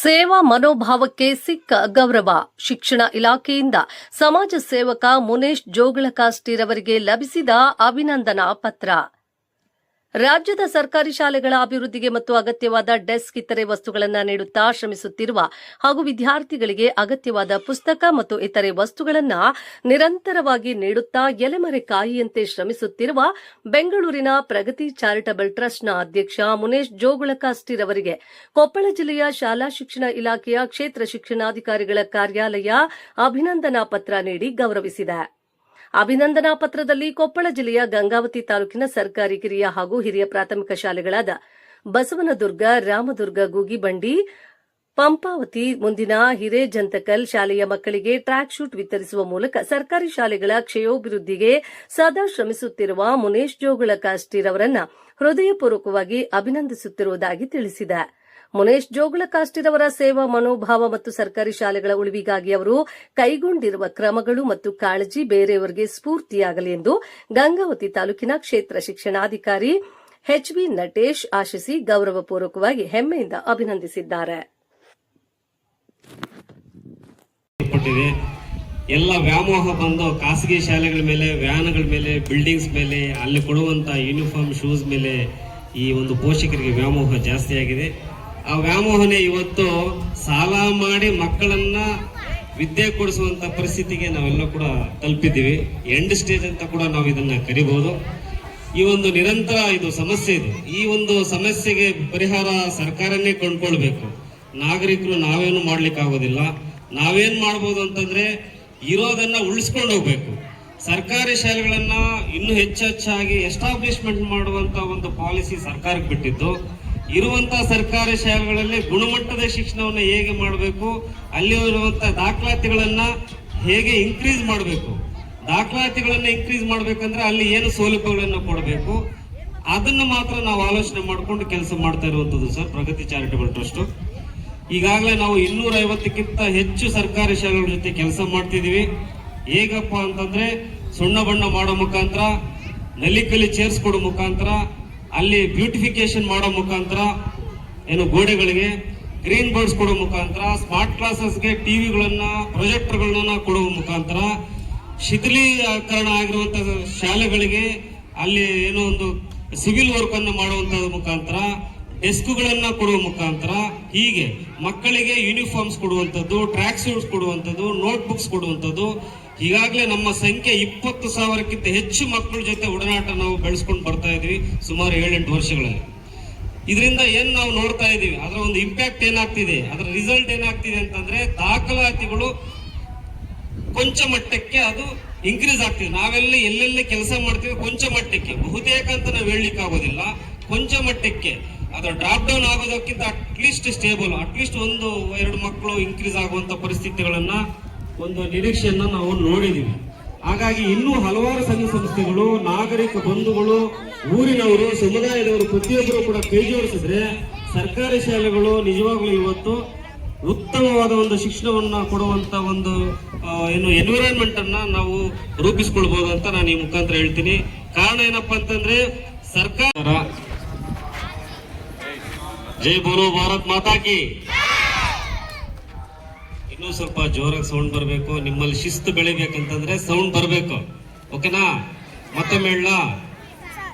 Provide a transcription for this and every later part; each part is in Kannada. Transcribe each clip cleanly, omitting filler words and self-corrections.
ಸೇವಾ ಮನೋಭಾವಕ್ಕೆ ಸಿಕ್ಕ ಗೌರವ. ಶಿಕ್ಷಣ ಇಲಾಖೆಯಿಂದ ಸಮಾಜ ಸೇವಕ ಮುನೇಶ್ ಜೋಗಳಕಾಸ್ಟಿರವರಿಗೆ ಲಭಿಸಿದ ಅಭಿನಂದನಾ ಪತ್ರ. ರಾಜ್ಯದ ಸರ್ಕಾರಿ ಶಾಲೆಗಳ ಅಭಿವೃದ್ಧಿಗೆ ಮತ್ತು ಅಗತ್ಯವಾದ ಡೆಸ್ಕ್ ಇತರೆ ವಸ್ತುಗಳನ್ನು ನೀಡುತ್ತಾ ಶ್ರಮಿಸುತ್ತಿರುವ ಹಾಗೂ ವಿದ್ಯಾರ್ಥಿಗಳಿಗೆ ಅಗತ್ಯವಾದ ಪುಸ್ತಕ ಮತ್ತು ಇತರೆ ವಸ್ತುಗಳನ್ನು ನಿರಂತರವಾಗಿ ನೀಡುತ್ತಾ ಎಲೆಮರೆ ಕಾಯಿಯಂತೆ ಶ್ರಮಿಸುತ್ತಿರುವ ಬೆಂಗಳೂರಿನ ಪ್ರಗತಿ ಚಾರಿಟಬಲ್ ಟ್ರಸ್ಟ್ನ ಅಧ್ಯಕ್ಷ ಮುನೇಶ್ ಜೋಗಳಕಾಸ್ಟಿರವರಿಗೆ ಕೊಪ್ಪಳ ಜಿಲ್ಲೆಯ ಶಾಲಾ ಶಿಕ್ಷಣ ಇಲಾಖೆಯ ಕ್ಷೇತ್ರ ಶಿಕ್ಷಣಾಧಿಕಾರಿಗಳ ಕಾರ್ಯಾಲಯ ಅಭಿನಂದನಾ ಪತ್ರ ನೀಡಿ ಗೌರವಿಸಿದೆ. ಅಭಿನಂದನಾ ಪತ್ರದಲ್ಲಿ ಕೊಪ್ಪಳ ಜಿಲ್ಲೆಯ ಗಂಗಾವತಿ ತಾಲೂಕಿನ ಸರ್ಕಾರಿ ಕಿರಿಯ ಹಾಗೂ ಹಿರಿಯ ಪ್ರಾಥಮಿಕ ಶಾಲೆಗಳಾದ ಬಸವನದುರ್ಗ, ರಾಮದುರ್ಗ, ಗೂಗಿಬಂಡಿ, ಪಂಪಾವತಿ, ಮುಂದಿನ ಹಿರೇಜಂತಕಲ್ ಶಾಲೆಯ ಮಕ್ಕಳಿಗೆ ಟ್ರ್ಯಾಕ್ ಶೂಟ್ ವಿತರಿಸುವ ಮೂಲಕ ಸರ್ಕಾರಿ ಶಾಲೆಗಳ ಕ್ಷೇಮಾಭಿವೃದ್ಧಿಗೆ ಸದಾ ಶ್ರಮಿಸುತ್ತಿರುವ ಮುನೇಶ್ ಜೋಗಳಕಾಸ್ಟಿರವರನ್ನು ಹೃದಯಪೂರ್ವಕವಾಗಿ ಅಭಿನಂದಿಸುತ್ತಿರುವುದಾಗಿ ತಿಳಿಸಿದೆ. ಮುನೇಶ್ ಜೋಗಳಕಾಸ್ಟಿರವರ ಸೇವಾ ಮನೋಭಾವ ಮತ್ತು ಸರ್ಕಾರಿ ಶಾಲೆಗಳ ಉಳಿವಿಗಾಗಿ ಅವರು ಕೈಗೊಂಡಿರುವ ಕ್ರಮಗಳು ಮತ್ತು ಕಾಳಜಿ ಬೇರೆಯವರಿಗೆ ಸ್ಫೂರ್ತಿಯಾಗಲಿ ಎಂದು ಗಂಗಾವತಿ ತಾಲೂಕಿನ ಕ್ಷೇತ್ರ ಶಿಕ್ಷಣಾಧಿಕಾರಿ ಎಚ್.ಬಿ. ನಟೇಶ್ ಆಶಿಸಿ ಗೌರವಪೂರ್ವಕವಾಗಿ ಹೆಮ್ಮೆಯಿಂದ ಅಭಿನಂದಿಸಿದ್ದಾರೆ. ಎಲ್ಲ ವ್ಯಾಮೋಹ ಬಂದು ಖಾಸಗಿ ಶಾಲೆಗಳ ಮೇಲೆ, ವ್ಯಾನ್ಗಳ ಮೇಲೆ, ಬಿಲ್ಡಿಂಗ್ಸ್ ಮೇಲೆ, ಅಲ್ಲಿ ಕೊಡುವಂತ ಯೂನಿಫಾರ್ಮ್, ಶೂಸ್ ಮೇಲೆ ಈ ಒಂದು ಪೋಷಕರಿಗೆ ವ್ಯಾಮೋಹ ಜಾಸ್ತಿ ಆಗಿದೆ. ಆ ವ್ಯಾಮೋಹನೆ ಇವತ್ತು ಸಾಲ ಮಾಡಿ ಮಕ್ಕಳನ್ನ ವಿದ್ಯೆ ಕೊಡಿಸುವಂತ ಪರಿಸ್ಥಿತಿಗೆ ನಾವೆಲ್ಲ ಕೂಡ ತಲುಪಿದ್ದೀವಿ. ಎಂಡ್ ಸ್ಟೇಜ್ ಅಂತ ಕೂಡ ನಾವು ಇದನ್ನ ಕರಿಬಹುದು. ಈ ಒಂದು ನಿರಂತರ ಇದು ಸಮಸ್ಯೆ ಇದೆ. ಈ ಒಂದು ಸಮಸ್ಯೆಗೆ ಪರಿಹಾರ ಸರ್ಕಾರನೇ ಕೊಂಡ್ಕೊಳ್ಬೇಕು. ನಾಗರಿಕರು ನಾವೇನು ಮಾಡ್ಲಿಕ್ಕೆ ಆಗೋದಿಲ್ಲ. ನಾವೇನ್ ಮಾಡ್ಬೋದು ಅಂತಂದ್ರೆ ಇರೋದನ್ನ ಉಳಿಸ್ಕೊಂಡು ಹೋಗ್ಬೇಕು. ಸರ್ಕಾರಿ ಶಾಲೆಗಳನ್ನ ಇನ್ನೂ ಹೆಚ್ಚಾಗಿ ಎಸ್ಟಾಬ್ಲಿಷ್ಮೆಂಟ್ ಮಾಡುವಂತ ಒಂದು ಪಾಲಿಸಿ ಸರ್ಕಾರಕ್ಕೆ ಬಿಟ್ಟಿದ್ದು. ಇರುವಂತಹ ಸರ್ಕಾರಿ ಶಾಲೆಗಳಲ್ಲಿ ಗುಣಮಟ್ಟದ ಶಿಕ್ಷಣವನ್ನು ಹೇಗೆ ಮಾಡಬೇಕು, ಅಲ್ಲಿರುವಂತಹ ದಾಖಲಾತಿಗಳನ್ನ ಹೇಗೆ ಇನ್ಕ್ರೀಸ್ ಮಾಡಬೇಕು, ದಾಖಲಾತಿಗಳನ್ನ ಇನ್ಕ್ರೀಸ್ ಮಾಡ್ಬೇಕಂದ್ರೆ ಅಲ್ಲಿ ಏನು ಸೌಲಭ್ಯಗಳನ್ನು ಕೊಡಬೇಕು, ಅದನ್ನ ಮಾತ್ರ ನಾವು ಆಲೋಚನೆ ಮಾಡಿಕೊಂಡು ಕೆಲಸ ಮಾಡ್ತಾ ಇರುವಂತದ್ದು ಸರ್ ಪ್ರಗತಿ ಚಾರಿಟಬಲ್ ಟ್ರಸ್ಟ್. ಈಗಾಗಲೇ ನಾವು 250ಕ್ಕಿಂತ ಹೆಚ್ಚು ಸರ್ಕಾರಿ ಶಾಲೆಗಳ ಜೊತೆ ಕೆಲಸ ಮಾಡ್ತಿದೀವಿ. ಹೇಗಪ್ಪ ಅಂತಂದ್ರೆ ಸುಣ್ಣ ಬಣ್ಣ ಮಾಡೋ ಮುಖಾಂತರ, ನಲಿಕಲಿ ಚೇರ್ಸ್ ಕೊಡೋ ಮುಖಾಂತರ, ಅಲ್ಲಿ ಬ್ಯೂಟಿಫಿಕೇಶನ್ ಮಾಡೋ ಮುಖಾಂತರ, ಏನು ಗೋಡೆಗಳಿಗೆ ಗ್ರೀನ್ ಬೋರ್ಡ್ಸ್ ಕೊಡೋ ಮುಖಾಂತರ, ಸ್ಮಾರ್ಟ್ ಕ್ಲಾಸಸ್ಗೆ ಟಿವಿಗಳನ್ನ, ಪ್ರೊಜೆಕ್ಟರ್ಗಳನ್ನ ಕೊಡುವ ಮುಖಾಂತರ, ಶಿಥಿಲೀಕರಣ ಆಗಿರುವಂತಹ ಶಾಲೆಗಳಿಗೆ ಅಲ್ಲಿ ಏನೋ ಒಂದು ಸಿವಿಲ್ ವರ್ಕ್ ಅನ್ನು ಮಾಡುವಂತ ಮುಖಾಂತರ, ಡೆಸ್ಕ್ಗಳನ್ನ ಕೊಡುವ ಮುಖಾಂತರ, ಹೀಗೆ ಮಕ್ಕಳಿಗೆ ಯೂನಿಫಾರ್ಮ್ಸ್ ಕೊಡುವಂಥದ್ದು, ಟ್ರ್ಯಾಕ್ ಸೂಟ್ಸ್ ಕೊಡುವಂಥದ್ದು, ನೋಟ್ ಬುಕ್ಸ್ ಕೊಡುವಂಥದ್ದು. ಈಗಾಗಲೇ ನಮ್ಮ ಸಂಖ್ಯೆ 20,000ಕ್ಕಿಂತ ಹೆಚ್ಚು ಮಕ್ಕಳ ಜೊತೆ ಒಡನಾಟ ನಾವು ಬೆಳೆಸ್ಕೊಂಡು ಬರ್ತಾ ಇದೀವಿ ಸುಮಾರು 7-8 ವರ್ಷಗಳಲ್ಲಿ. ಇದರಿಂದ ಏನ್ ನಾವು ನೋಡ್ತಾ ಇದೀವಿ, ಅದರ ಒಂದು ಇಂಪ್ಯಾಕ್ಟ್ ಏನಾಗ್ತಿದೆ, ಅದರ ರಿಸಲ್ಟ್ ಏನಾಗ್ತಿದೆ ಅಂತಂದ್ರೆ ದಾಖಲಾತಿಗಳು ಕೊಂಚ ಮಟ್ಟಕ್ಕೆ ಅದು ಇನ್ಕ್ರೀಸ್ ಆಗ್ತಿದೆ. ನಾವೆಲ್ಲ ಎಲ್ಲೆಲ್ಲಿ ಕೆಲಸ ಮಾಡ್ತೀವಿ ಕೊಂಚ ಮಟ್ಟಕ್ಕೆ, ಬಹುತೇಕ ಅಂತ ನಾವು ಹೇಳಲಿಕ್ಕೆ ಆಗೋದಿಲ್ಲ, ಕೊಂಚ ಮಟ್ಟಕ್ಕೆ ಅದು ಡ್ರಾಪ್ ಡೌನ್ ಆಗೋದಕ್ಕಿಂತ ಅಟ್ಲೀಸ್ಟ್ ಸ್ಟೇಬಲ್, ಅಟ್ಲೀಸ್ಟ್ 1-2 ಮಕ್ಕಳು ಇನ್ಕ್ರೀಸ್ ಆಗುವಂತ ಪರಿಸ್ಥಿತಿಗಳನ್ನ ಒಂದು ನಿರೀಕ್ಷೆಯನ್ನ ನಾವು ನೋಡಿದೀವಿ. ಹಾಗಾಗಿ ಇನ್ನೂ ಹಲವಾರು ಸಂಘ ಸಂಸ್ಥೆಗಳು, ನಾಗರಿಕ ಬಂಧುಗಳು, ಊರಿನವರು, ಸಮುದಾಯದವರು ಪ್ರತಿಯೊಬ್ಬರು ಕೂಡ ಕೈ ಜೋಡಿಸಿದ್ರೆ ಸರ್ಕಾರಿ ಶಾಲೆಗಳು ನಿಜವಾಗ್ಲೂ ಇವತ್ತು ಉತ್ತಮವಾದ ಒಂದು ಶಿಕ್ಷಣವನ್ನ ಕೊಡುವಂತ ಒಂದು ಏನು ಎನ್ವಿರಾನ್ಮೆಂಟ್ ಅನ್ನ ನಾವು ರೂಪಿಸ್ಕೊಳ್ಬಹುದು ಅಂತ ನಾನು ಈ ಮುಖಾಂತರ ಹೇಳ್ತೀನಿ. ಕಾರಣ ಏನಪ್ಪಾ ಅಂತಂದ್ರೆ ಸರ್ಕಾರ ಜೈ ಬೋಲೋ ಭಾರತ್ ಮಾತಾ ಕಿ. ಇನ್ನೂ ಸ್ವಲ್ಪ ಜೋರಾಗಿ ಸೌಂಡ್ ಬರಬೇಕು. ನಿಮ್ಮಲ್ಲಿ ಶಿಸ್ತು ಬೆಳಿಬೇಕಂತಂದ್ರೆ ಸೌಂಡ್ ಬರಬೇಕು. ಓಕೆನಾ? ಮತ್ತೊಮ್ಮೆ ಹೇಳ,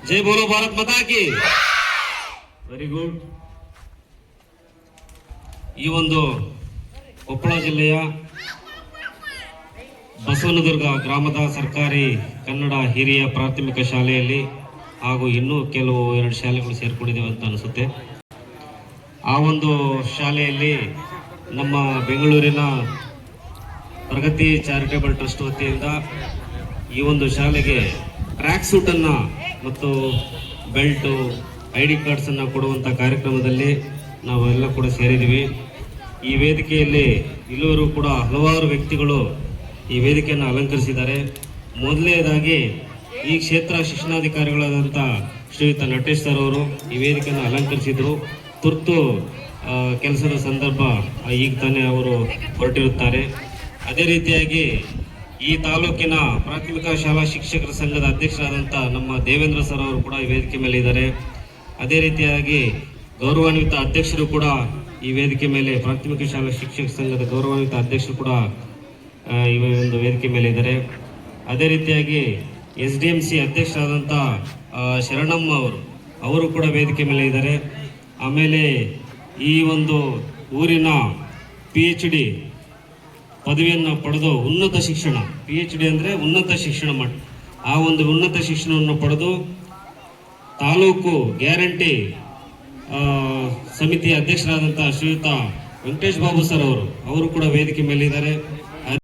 ಜೈ ಬೋಲೋ ಭಾರತ್ ಮಾತಾ ಕಿ. Very good. ಈ ಒಂದು ಕೊಪ್ಪಳ ಜಿಲ್ಲೆಯ ಬಸವನದುರ್ಗ ಗ್ರಾಮದ ಸರ್ಕಾರಿ ಕನ್ನಡ ಹಿರಿಯ ಪ್ರಾಥಮಿಕ ಶಾಲೆಯಲ್ಲಿ ಹಾಗೂ ಇನ್ನೂ ಕೆಲವು 2 ಶಾಲೆಗಳು ಸೇರ್ಕೊಂಡಿದ್ದೇವೆ ಅಂತ ಅನಿಸುತ್ತೆ. ಆ ಒಂದು ಶಾಲೆಯಲ್ಲಿ ನಮ್ಮ ಬೆಂಗಳೂರಿನ ಪ್ರಗತಿ ಚಾರಿಟಬಲ್ ಟ್ರಸ್ಟ್ ವತಿಯಿಂದ ಈ ಒಂದು ಶಾಲೆಗೆ ಟ್ರ್ಯಾಕ್ ಸೂಟ್ ಅನ್ನ ಮತ್ತು ಬೆಲ್ಟ್, ID ಕಾರ್ಡ್ಸ್ ಅನ್ನ ಕೊಡುವಂತ ಕಾರ್ಯಕ್ರಮದಲ್ಲಿ ನಾವೆಲ್ಲ ಕೂಡ ಸೇರಿದ್ದೀವಿ. ಈ ವೇದಿಕೆಯಲ್ಲಿ ಇಲ್ಲಿವರು ಕೂಡ ಹಲವಾರು ವ್ಯಕ್ತಿಗಳು ಈ ವೇದಿಕೆಯನ್ನು ಅಲಂಕರಿಸಿದ್ದಾರೆ. ಮೊದಲನೇದಾಗಿ ಈ ಕ್ಷೇತ್ರ ಶಿಕ್ಷಣಾಧಿಕಾರಿಗಳಾದಂಥ ಶ್ರೀಯುತ ನಟೇಶ್ ಸರ್ ಅವರು ಈ ವೇದಿಕೆಯನ್ನು ಅಲಂಕರಿಸಿದ್ರು. ತುರ್ತು ಕೆಲಸದ ಸಂದರ್ಭ ಈಗ ತಾನೇ ಅವರು ಹೊರಟಿರುತ್ತಾರೆ. ಅದೇ ರೀತಿಯಾಗಿ ಈ ತಾಲೂಕಿನ ಪ್ರಾಥಮಿಕ ಶಾಲಾ ಶಿಕ್ಷಕರ ಸಂಘದ ಅಧ್ಯಕ್ಷರಾದಂಥ ನಮ್ಮ ದೇವೇಂದ್ರ ಸರ್ ಅವರು ಕೂಡ ಈ ವೇದಿಕೆ ಮೇಲೆ ಇದ್ದಾರೆ. ಅದೇ ರೀತಿಯಾಗಿ ಗೌರವಾನ್ವಿತ ಅಧ್ಯಕ್ಷರು ಕೂಡ ಈ ವೇದಿಕೆ ಮೇಲೆ ಪ್ರಾಥಮಿಕ ಶಾಲಾ ಶಿಕ್ಷಕ ಸಂಘದ ಗೌರವಾನ್ವಿತ ಅಧ್ಯಕ್ಷರು ಕೂಡ ಈ ಒಂದು ವೇದಿಕೆ ಮೇಲೆ ಇದ್ದಾರೆ. ಅದೇ ರೀತಿಯಾಗಿ SDMC ಅಧ್ಯಕ್ಷರಾದಂಥ ಶರಣಮ್ಮ ಅವರು ಕೂಡ ವೇದಿಕೆ ಮೇಲೆ ಇದ್ದಾರೆ. ಆಮೇಲೆ ಈ ಒಂದು ಊರಿನ PhD ಪದವಿಯನ್ನು ಪಡೆದು ಉನ್ನತ ಶಿಕ್ಷಣ, PhD ಅಂದರೆ ಉನ್ನತ ಶಿಕ್ಷಣ ಮಟ್ಟ, ಆ ಒಂದು ಉನ್ನತ ಶಿಕ್ಷಣವನ್ನು ಪಡೆದು ತಾಲೂಕು ಗ್ಯಾರಂಟಿ ಸಮಿತಿಯ ಅಧ್ಯಕ್ಷರಾದಂಥ ಶ್ರೀಯುತ ವೆಂಕಟೇಶ್ ಬಾಬು ಸರ್ ಅವರು ಕೂಡ ವೇದಿಕೆ ಮೇಲೆ ಇದ್ದಾರೆ.